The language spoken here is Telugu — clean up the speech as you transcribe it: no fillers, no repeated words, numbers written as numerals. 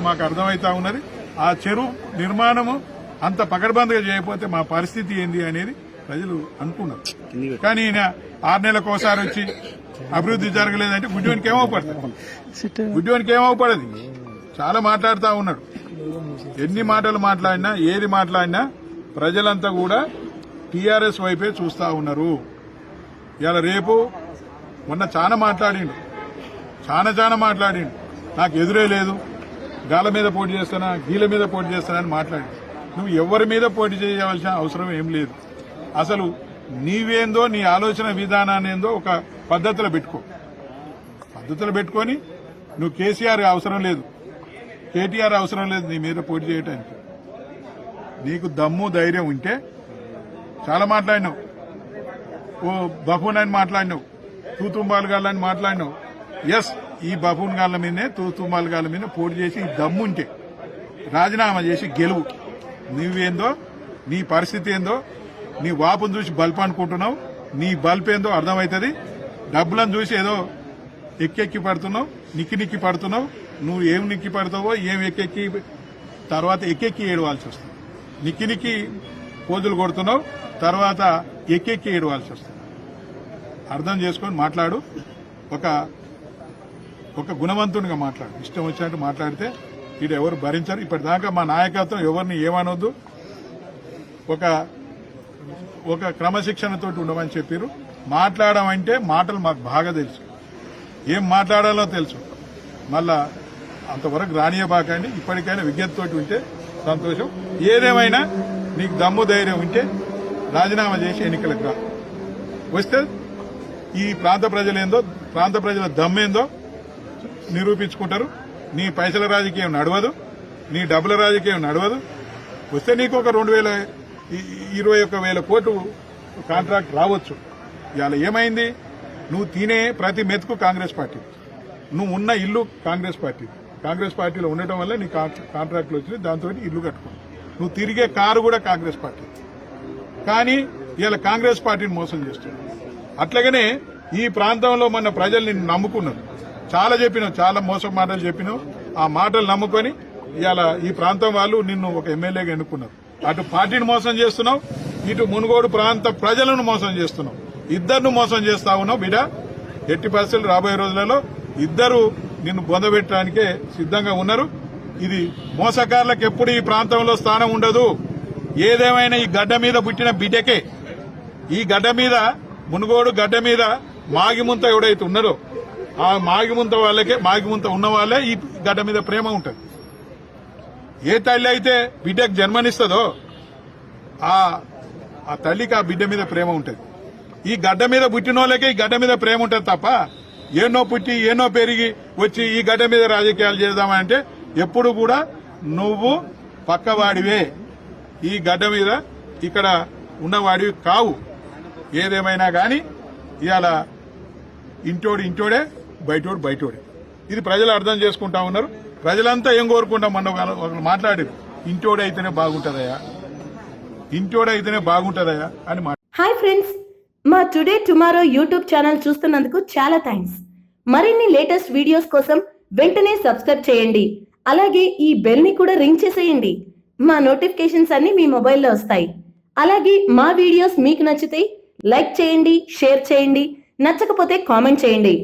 మాకు అర్థమవుతా ఉన్నది. ఆ చెరువు నిర్మాణము అంత పకడ్బందీగా చేయకపోతే మా పరిస్థితి ఏంది అనేది ప్రజలు అనుకున్నారు. కానీ ఈయన 6 నెలలకు ఒకసారి వచ్చి అభివృద్ధి జరగలేదంటే గుడ్డివానికి ఏమవుపడదు. చాలా మాట్లాడుతూ ఉన్నాడు. ఎన్ని మాటలు మాట్లాడినా ఏది మాట్లాడినా ప్రజలంతా కూడా టీఆర్ఎస్ వైపే చూస్తా ఉన్నారు. ఇలా రేపు మొన్న చాలా మాట్లాడిండు. నాకు ఎదురే లేదు, గాల మీద పోటీ చేస్తానా గీల మీద పోటీ చేస్తానని మాట్లాడి నువ్వు ఎవరి మీద పోటీ చేయవలసిన అవసరం ఏం లేదు. అసలు నీవేందో నీ ఆలోచన విధానాన్ని ఏందో ఒక పద్ధతిలో పెట్టుకొని నువ్వు కేసీఆర్ అవసరం లేదు, కేటీఆర్ అవసరం లేదు నీ మీద పోటీ చేయడానికి. నీకు దమ్ము ధైర్యం ఉంటే చాలా మాట్లాడినావు. ఓ బఫూన్ అని మాట్లాడినావు, తూతుంబాలుగాళ్ళని మాట్లాడినావు. ఎస్, ఈ బఫూన్ గాళ్ళ మీదనే తూతుంబాలుగాళ్ళ మీద పోటీ చేసి దమ్ముంటే రాజీనామా చేసి గెలువు. నువ్వేందో నీ పరిస్థితి ఏందో నీ వాపును చూసి బల్బ్ అనుకుంటున్నావు. నీ బల్బ్ ఏందో అర్థమవుతుంది. డబ్బులను చూసి ఏదో ఎక్కెక్కి పడుతున్నావు, నిక్కి పడుతున్నావు. నువ్వు ఏం నిక్కి పడతావో ఏం ఎక్కెక్కి తర్వాత ఎక్కెక్కి ఏడవాల్సి వస్తుంది. నిక్కి పోజులు కొడుతున్నావు, తర్వాత ఎక్కెక్కి ఏడవాల్సి వస్తుంది. అర్థం చేసుకొని మాట్లాడు. ఒక గుణవంతునిగా మాట్లాడు. ఇష్టం వచ్చినట్టు మాట్లాడితే ఇది ఎవరు భరించారు. ఇప్పటిదాకా మా నాయకత్వం ఎవరిని ఏమనొద్దు, ఒక క్రమశిక్షణతోటి ఉండమని చెప్పారు. మాట్లాడమంటే మాటలు మాకు బాగా తెలుసు, ఏం మాట్లాడాలో తెలుసు. మళ్ళా అంతవరకు రానియబాకండి. ఇప్పటికైనా విజ్ఞతతోటి ఉంటే సంతోషం. ఏదేమైనా నీకు దమ్ము ధైర్యం ఉంటే రాజీనామా చేసి ఎన్నికలకు రా. వస్తే ఈ ప్రాంత ప్రజల దమ్మేందో నిరూపించుకుంటారు. నీ పైసల రాజకీయం నడవదు, నీ డబ్బుల రాజకీయం నడవదు. వస్తే నీకు ఒక 21,000 కోట్లు కాంట్రాక్ట్ రావచ్చు. ఇవాళ ఏమైంది? నువ్వు తినే ప్రతి మెతుకు కాంగ్రెస్ పార్టీ, నువ్వు ఉన్న ఇల్లు కాంగ్రెస్ పార్టీలో ఉండటం వల్ల నీ కాంట్రాక్ట్లు వచ్చినాయి. దాంతో ఇల్లు కట్టుకున్నావు. నువ్వు తిరిగే కారు కూడా కాంగ్రెస్ పార్టీ. కానీ ఇవాళ కాంగ్రెస్ పార్టీని మోసం చేస్తున్నావు. అట్లాగనే ఈ ప్రాంతంలో మన ప్రజలు నిన్ను నమ్ముకున్నారు. చాలా చెప్పినావు, చాలా మోసం మాటలు చెప్పినావు. ఆ మాటలు నమ్ముకొని ఇవాళ ఈ ప్రాంతం వాళ్ళు నిన్ను ఒక ఎమ్మెల్యేగా ఎన్నుకున్నారు. అటు పార్టీని మోసం చేస్తున్నావు, ఇటు మునుగోడు ప్రాంత ప్రజలను మోసం చేస్తున్నావు. ఇద్దరిని మోసం చేస్తా ఉన్నావు బిడ్డ. ఎట్టి పరిస్థితులు రాబోయే రోజులలో ఇద్దరు నిన్ను బొందబెట్టడానికే సిద్ధంగా ఉన్నారు. ఇది మోసకారులకు ఎప్పుడు ఈ ప్రాంతంలో స్థానం ఉండదు. ఏదేమైనా ఈ గడ్డ మీద పుట్టిన బిడ్డకే, ఈ గడ్డ మీద మునుగోడు గడ్డ మీద మాగిముంత ఎవడైతే ఉన్నారో ఆ మాగిముంత ఉన్న వాళ్ళే ఈ గడ్డ మీద ప్రేమ ఉంటుంది. ఏ తల్లి అయితే బిడ్డకు జన్మనిస్తుందో ఆ తల్లికి ఆ బిడ్డ మీద ప్రేమ ఉంటుంది. ఈ గడ్డ మీద పుట్టిన వాళ్ళకే ఈ గడ్డ మీద ప్రేమ ఉంటుంది తప్ప ఏనో పుట్టి ఏనో పెరిగి వచ్చి ఈ గడ్డ మీద రాజకీయాలు చేద్దామంటే ఎప్పుడు కూడా నువ్వు పక్కవాడివే. ఈ గడ్డ మీద ఇక్కడ ఉన్నవాడివి కావు. ఏదేమైనా కానీ ఇవాళ ఇంటోడే బయటోడే. ఇది ప్రజలు అర్థం చేసుకుంటా ఉన్నారు. ప్రజలంతా ఏం కోరుకుంటాం? మొన్న ఒకరు మాట్లాడారు, ఇంటోడే అయితేనే బాగుంటుందయా అని. హాయ్ ఫ్రెండ్స్, మా టుడే టుమారో యూట్యూబ్ ఛానల్ చూస్తున్నందుకు చాలా థ్యాంక్స్. మరిన్ని లేటెస్ట్ వీడియోస్ కోసం వెంటనే సబ్స్క్రైబ్ చేయండి. అలాగే ఈ బెల్ ని కూడా రింగ్ చేసేయండి. మా నోటిఫికేషన్స్ అన్ని మీ మొబైల్లో వస్తాయి. అలాగే మా వీడియోస్ మీకు నచ్చితే లైక్ చేయండి, షేర్ చేయండి, నచ్చకపోతే కామెంట్ చేయండి.